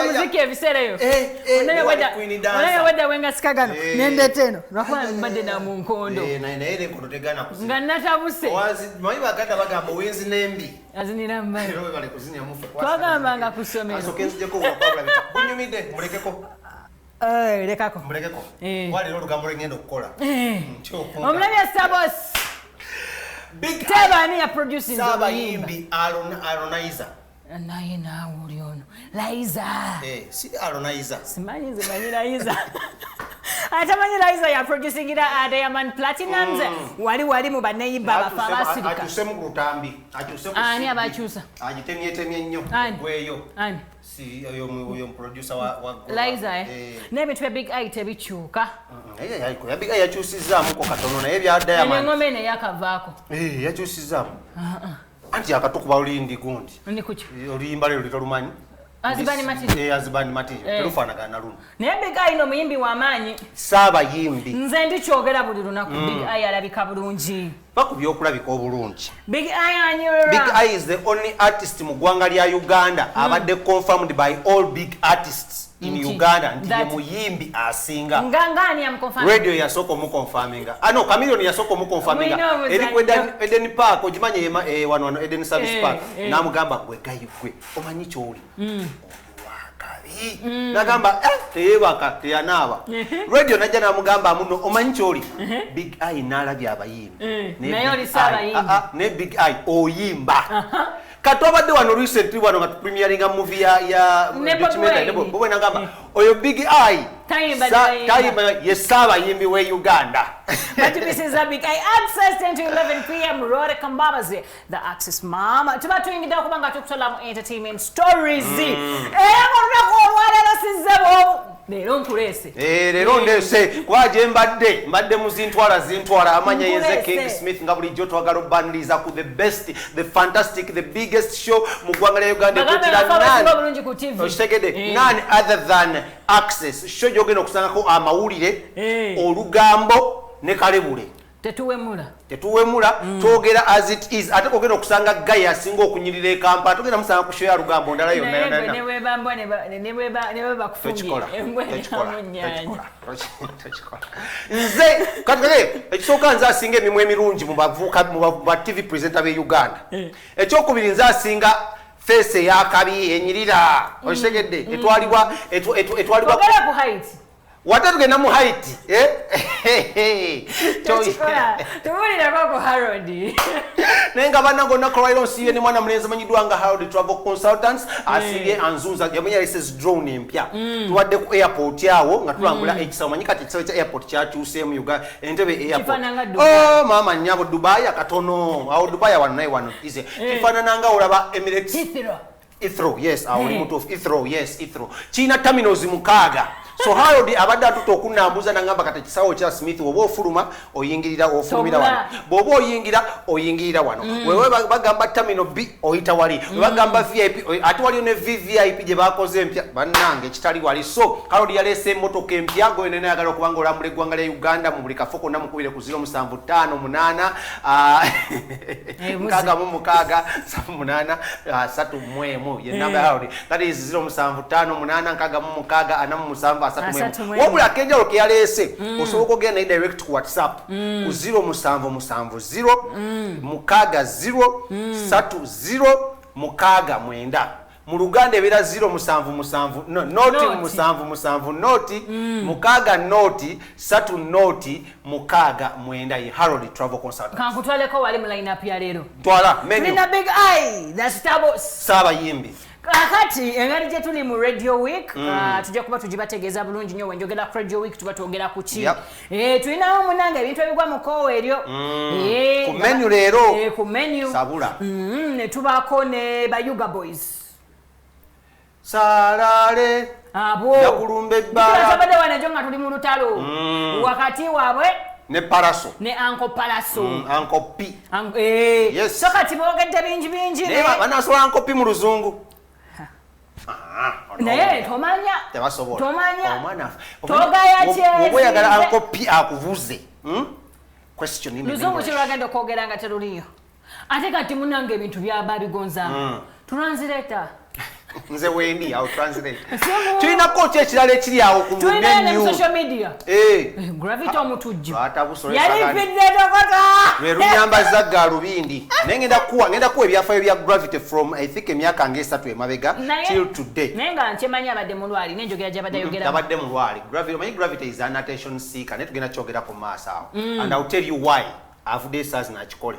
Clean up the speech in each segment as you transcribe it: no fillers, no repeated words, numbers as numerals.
muziki ebisereyo onayo weda wenga sikagano nendeteno lwakuba mbadde na mu nkondo naye enkondo tegana nga natabuse manyi baganda bagamba owenzi n'embi azinira mbayo bale kuzinya mufe twagambanga ku ssomero asokenzijeko wakwabula bunyumidde mulekeko lekako mulekeko walero olugambo lwengenda okukola omulabya sabos big tebani ya producing sabayimbi alonaiza naye naawuli ono laiza si alonaiza simanyi zimanyi laiza atamanyi laiza ya producingira Diamond Platinumz wali mu baneyimba abafa abasirika akyuse mu lutambi ani abakyusa agitemyetemye nnyo gweyo si oyo producer wa laiza n'ebintu bya big eye tebikyuka ya big eye yakyusizaamu ko katono naye bya Diamond engome ne yakavaako yakyusizaamu anti akatukuba olindi gundi ndikuki oluyimba lero litalumanyi azibani matiri azibani matiri terufaanagana na luno naye big eye no muyimbi w'amaanyi saabayimbi nze ndikyogera buli lunaku big eye alabika bulungi bakubya okulabika obulungi big eye anyura big eye is the only artist mu ggwanga lya Uganda abadde confirmed by all big artists in Uganda nti ye muyimbi asinga ngangani yamconfirm radio yasoko muconfirminga ano Chameleon yasoko muconfirminga eri kwenda Eden Park ojimanye wano Eden Service Park namugamba gwe gayigwe omanyi kyoli nagamba teyebaka teyanaba radio najja namugamba amuno omanyi kyoli big eye nalabya abayimbi ne big eye oyimba kato abadde wano recently wano nga premieringa movie ya documentary bobo nagamba oyo big eye tayimba yesaba yimbi we Uganda but this is a big eye access 10 to 11 p.m. Rora Kambabaze the access mama tuba tuyingira kubanga tukutola mu entertainment stories lero nkulese lero ndese kwaje mbadde muzintwala amanya yeze King Smith nga bulijjo twagala obaniriza ku the best the fantastic the biggest show mu ggwanga lya Uganda none other than access show jogenda okusangako amawulire olugambo ne kalebule tetuwemula twogera as it is ate kogenda okusanga gaya asinga okunyirira ekampa togenda musanga ku show ya lugambo ndala yonna nze katukale ekisooka nze asinga emimwa emirungi mu ba TV presenter b'e Uganda ekyokubiri nze asinga face eyakabi enyirira okitegedde etwalibwa watatugenda mu height tubulira kwako Harold nenga bana gonna kolwairo nsiye ni mwana mlenzi manyiddwa nga Harold Travel Consultants asiye anzunza yamenya lises drone empya tuwadde ku airport yawo nga tulambula ekisa manyi kati ekisa kya airport kyakyuse mu Uganda Entebbe airport mama nyabo Dubai akatono awo Dubai wano naye wano ize kifanananga olaba Emirates Heathrow yes awuli mutu of Heathrow yes Heathrow China terminals mukaaga so Harold abadde atuta okunambuza nangamba kati kisawo kya Smith oba ofuluma oyingirira ofulumira wano boba oyingirira wano wewe bagamba terminal B oyita wali bagamba VIP ati wali ne VVIP je bakoze empya bannange kitali wali so Harold yalese emotoka empya go ene nayagala okubanga olambule eggwanga lya Uganda mu buli kafoko namukubire ku 0758 mukaga mu mukaga 78 ye namba Harold that is 0758 nkaga mu mukaga anamu musanvu wabula kenjalo ke yalese osoboka ogenda direct ku WhatsApp ku 0770 mukaga 030 mukaga mwenda mu Luganda ebira 077 noti musanvu noti mukaga noti 3 noti mukaga mwenda ye Harold Travel Consultants kankutwaleko wali mu line up ya lero twala menu Nina big eye that's double saba yimbi kakati engari je tuli mu radio week tujja kuba tujibategeeza bulungi nnyo wenjogera ku radio week tuba twogera ku ki tulinawo munanga ebintu ebigwa mu koowa eryo ku menu leero ku menu sabula ne tubaako ne Bayuga Boys salale abo yakulumba ebbala sabade wanajo nga tuli mu lutalo wakati waabwe ne Paraso ne Uncle Paraso Uncle P yes so kati boogedde bingi ne banasobola Uncle P mu luzungu naye tomanya tebasobola omwana togaya kyezi oyagala Uncle P akuvuze question ine luzungu kiragenda okwogera nga teruliyo ate kati munange ebintu byaba bigonza translator nze wendi I'll translate tulina kooti ekirala ekiri awo ku tulina social media gravity omutujju yalipidde tokota lwe lunyambaza Galubindi naye ngenda kuwa ebyafaayo bya gravity from I think emyaka ng'esatu emabega till today naye nga nkyemanyi abadde mulwali nenjogera gy'abadde ayogera abadde mulwali gravity is an attention seeker naye tugenda kyogera ku maaso awo and I'll tell you why avudde esaazi nakikole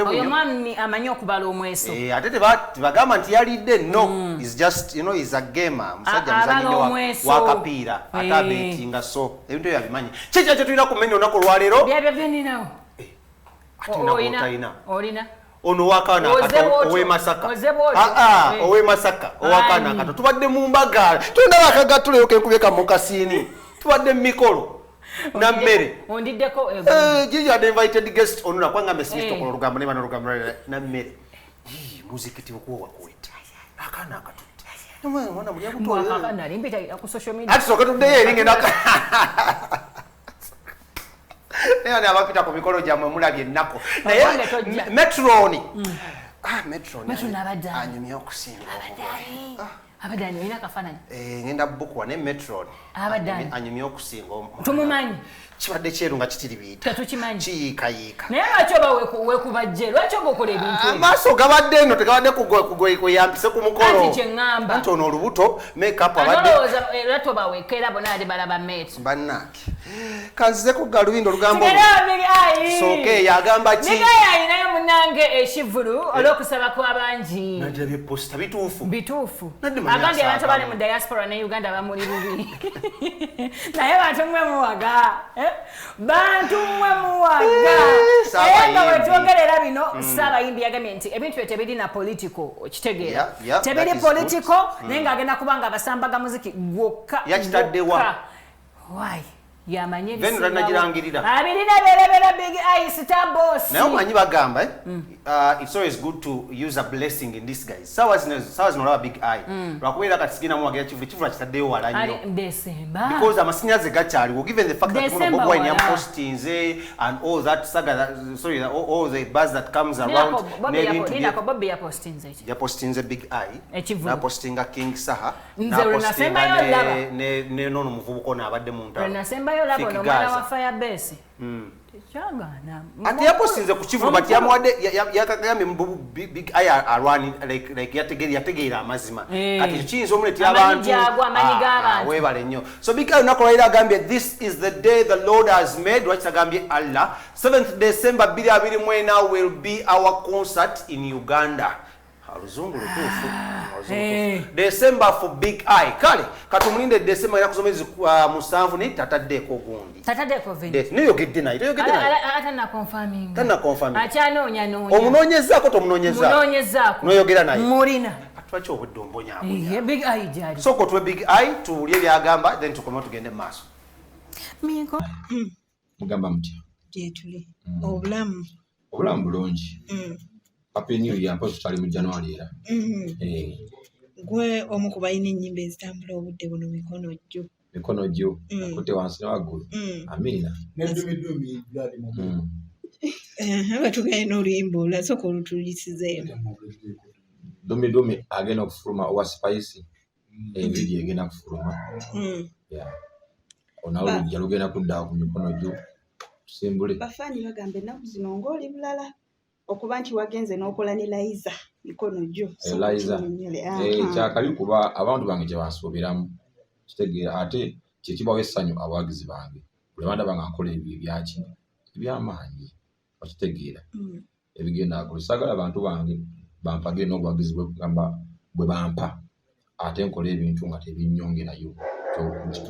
oyo mwami amanyi okubala omweso ate tebagamba nti yalidde no is just you know is a gamer musajja muzanyi wakapiira ate abetinga so ebintu ebyo abimanyi kyekyo tulina kumenya olunaku olwaleero byabyabyendinawo olina ono wakana owe Masaka owe Masaka owakana kato tubadde mu mbaga tunda bakagatuleyo kenkubeka mu kasini tubadde mikolo na mmere ondiddeko gigi had invited guest onuna kwanga message to kulugambo ne bano lugambo na mmere muzikiti okuwa wakweta akana akatutte mwana muli akuto akana limbita ku social media ati soka tudde yeringe ndaka ne abapita ku mikolo gyamwe mulabye nnako naye metroni metroni anyumya okusinga abadani olina kafananyi ngenda bukwa ne metron abadani anyumya okusinga tumumanyi kibadde kyeru nga kitiribiita tetukimanyi kiyiikayiika naye lwaki oba wekubajje lwaki oba okola ebintu amaaso gabadde eno tegabadde kuyambise ku mukolo ati kyeŋŋamba anti ono olubuto makeup abadde lwaki oba wekeera bonna ate balaba meetu bannange kanzize ku Galubindi olugambo sooke yagamba ki bigeye ayinayo munnange ekivuulu olw'okusaba kw'abangi nagira byeposita bituufu agambye abantu abali mu diaspora ne Uganda bamuli bubi naye bantu mmwe muwaga bantu mmwe muwaga era nga wetwogerera bino Ssaabayimbi yagambye nti ebintu bye tebirina political okitegeera tebiri political naye ng'agenda kubanga abasambaga muziki gwokka yakitaddewa why yamanye ebisibwa abirina berebera big eye star boss naye omanyi bagamba it's always good to use a blessing in this guys sawa zinolaba big eye lwakubeera kati sigina muwagira kivula kitaddeyo wala nnyo because amasinyaze gakyaliwo given the fact that Bobi Wine yapostinze and all that saga all the buzz that comes around yapostinze big eye napostinga King Saha napostinga ne nono muvubuka ono abadde mu ntalo bayo labo no mwana wa Firebase chagana ati yapostinze ku kivulu bati yamuwadde yakagambe big eye arwani like yategeera amazima kati kiyinza omuleti abantu webale nnyo so big eye nakolera agambye this is the day the Lord has made lwaki agambye Allah 7th December 2024 will be our concert in Uganda aluzungu lutuufu December for big eye kale katumulinde December ya kusomezi musanvu ni tatadeko gundi tatadeko vini niyogedde naye atana confirming achano omunonyeza omunonyezako tomunonyezako noyogera naye mulina atwacho obuddombonya big eye jali soko tuwe big eye tuulye byagamba then tukoma tugende maaso miko mugamba mutya jetuli obulamu bulungi Happy New Year mpaka tutali mu January era. Gwe omu ku balina ennyimba ezitambula obudde buno mikono jju akutte wansi n'waggulu amina batuganye n'oluyimba olasooka olutulisizeemu dumi agenda okufuluma owa spice enviri egenda kufuluma onawo lujja lugenda kuddawo ku mikono jju tusimbule bafaanyi bagamba ennaku zino ng'oli bulala okuba nti wagenze n'okola ne Liza mikono jjo kyakabi kuba abantu bange gye bansuubiramu kitegeera ate kyekibawo essanyu abawagizi bange buli banda bange akola ebyo ebyaki ebyamaanyi okitegeera ebigenda akola sagala abantu bange bampagire n'obuwagizi bwe bampa ate nkola ebintu nga tebinnyongerayo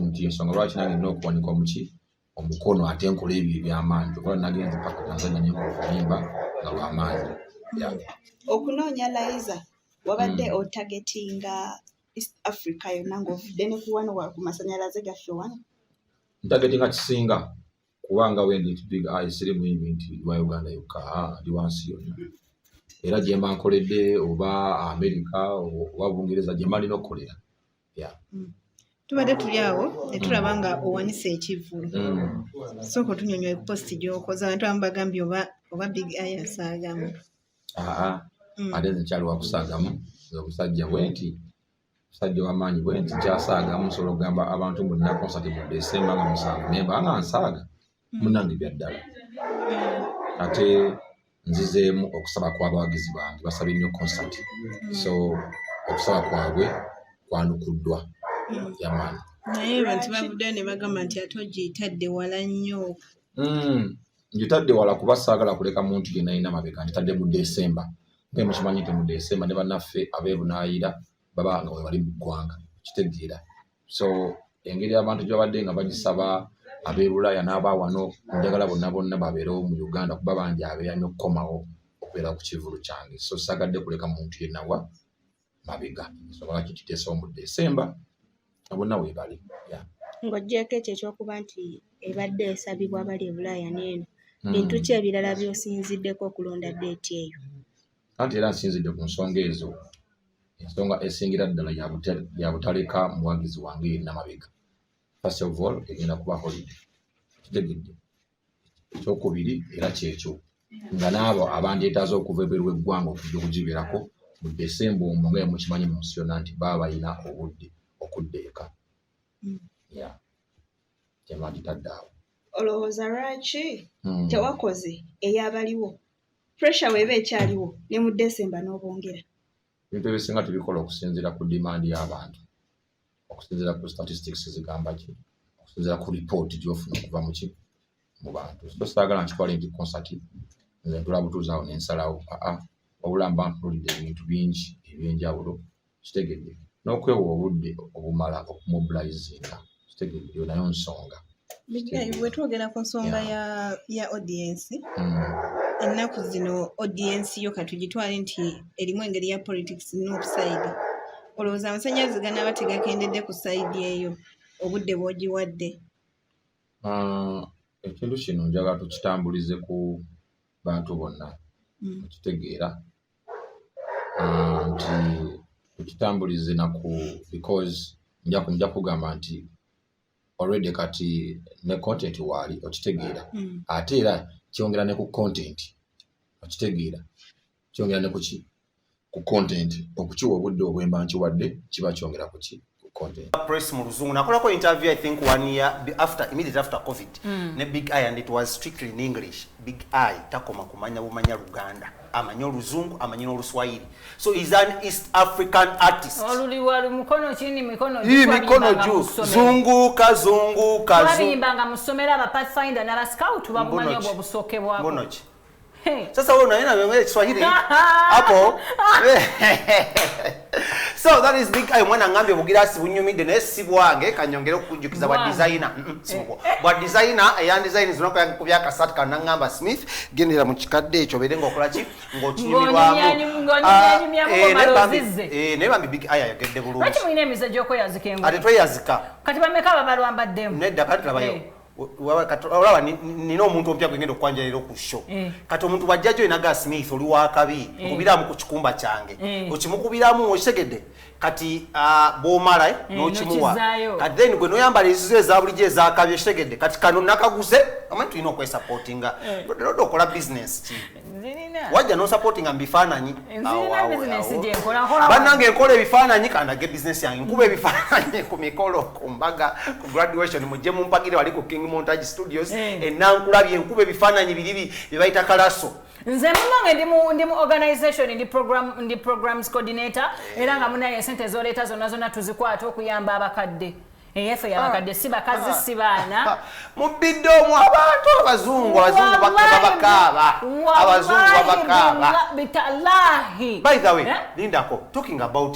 nti ensonga lwaki nange nina okuwanika omukono ate nkola ebyo ebyamaanyi okola nagenze paka Tanzania nenkolimba nga lwamaanyi okunoonya Liza wabadde otargetinga East Africa yonna ng'ovudde ne kuwano ku masanyalaze gaffe wano ntargetinga kisinga kubanga wendi nti big eye sirimu ebintu lwa Uganda yokka ndi wansi yonna era gye mba nkoledde oba America oba Bungereza gye mba nina okukolera tubadde tuli awo ne tulaba nga owanise ekivuulu sooka otunyonyola ku posti gy'okoze abantu abamu bagambye oba big eye asaagamu ate nze nkyali wakusaagamu omusajja bwe nti Sajja w'amaanyi bwe nti kyasaaga musobola okugamba abantu bonna konsati mu Desemba nga musanvu naye banga nsaaga munnange bya ddala ate nzizeemu okusaba kw'abawagizi bange basabye nnyo konsati so okusaba kwabwe kwanukuddwa yamaanyi naye abantu bavuddeyo ne bagamba nti ate ogiyitadde wala nnyo ngitadde wala kuba saagala kuleka muntu gye nalina mabega ngitadde mu Desemba nga mukimanyi nti mu Desemba ne bannaffe abeebunaayira baba nga we bali mu ggwanga kitegeera so engeri abantu gye babadde nga bagisaba ab'ebulaaya n'abawano njagala bonna babeerewo mu Uganda kuba bangi abeeyamye okukomawo okubeera ku kivulu kyange so saagadde kuleka muntu yennawa mabega sobola kikiteesawo mu Desemba nga bonna weebali ng'oggyeko ekyo ekyokuba nti ebadde esabibwa abali e Bulaaya n'eno bintu ki ebirala by'osinziddeko okulonda deeti eyo anti era nsinzidde ku nsonga ezo ensonga esingira ddala ya butaleka muwagizi wange yenna mabega first of all egenda kuba holiday kitegedde ekyokubiri era kyekyo nga n'abo abandyetaaza okuva ebweru w'eggwanga okujja okugibeerako mu Desemba omwo nga mukimanyi mu nsi yonna nti baba balina obudde okudda eka kyemagitadde awo olowooza lwaki tewakoze ey'abaliwo pressure weeba ekyaliwo ne mu Desemba n'obwongera ebintu ebisinga tubikola okusinziira ku demand y'abantu okusinziira ku statistics zigamba ki okusinziira ku report gy'ofuna okuva mu bantu so saagala nkitwale nti konsati nze ntula butuuzaawo n'ensalawo wabula mba ntulidde ebintu bingi eby'enjawulo kitegedde n'okwewa obudde obumala okumobilizinga kitegedde yo nayo nsonga bwe twogera ku nsonga ya audience ennaku zino audience yo katugitwale nti erimu engeri ya politics n'okusayidi olowooza amasannyalaze ganaaba tegakendedde ku sayidi eyo obudde bw'ogiwadde ekintu kino njagala tukitambulize ku bantu bonna okitegeera nti tukitambulize naku because nja kugamba nti already kati ne content waali okitegeera ate era kyongera ne ku content okitegeera kyongera ne ku content okukiwa obudde obwemba nkiwadde kiba kyongera ku content press mu luzungu nakolako interview I think 1 year immediately after COVID ne Big Eye and it was strictly in English. Big Eye takoma kumanya bumanya Luganda amanyo oluzungu amanyo n'oluswahili so he's an East African artist oluliwalu mukono chini mikono juu zunguka babimbanga musomera aba pathfinder n'aba scout babumanyi obwo busoke bwabo bonochi sasa wewe unaenda wewe Kiswahili hapo so that is Big Eye mwana ngambe bugira sibunyumide ne sibwange kanyongera okujukiza bwa designer sibuko bwa designer ya design zinako yakubya kasat kana ngamba Smith gendera mu kikadde ekyo berenga okola ki ngokinyumirwa ne bambi Big Eye yagedde bulungi kati mwine emize joko yazikengo ate tweyazika kati bameka babalwamba demu nedda kati labayo olaba nina omuntu ompya gwengenda okwanjalira ku show kati omuntu bwajjajo enaga Smith oli wakabi nkubiramu ku kikumba kyange okimukubiramu okitegedde kati bw'omala n'okimuwa kati then gwe n'oyambala ezizo ezabulijjo ezakabye okitegedde kati kano nakaguze amanyi tulina okwesupportinga lero okola business ki wajja n'osupportinga mu bifaananyi bannange enkola ebifaananyi kandage business yange nkuba ebifaananyi ku mikolo ku mbaga ku graduation mujje mumpagire wali ku King Montage Studios enankulabye nkuba ebifaananyi biribi bye bayita kalaso nze mumange ndi mu organization ndi programs coordinator era nga munaye sente zoleeta zonna tuzikwata okuyamba abakadde eyefe yabakadde si bakazi si baana mubidde omwo abantu abazungu bakaba abazungu babakaba bitalahi by the way lindako talking about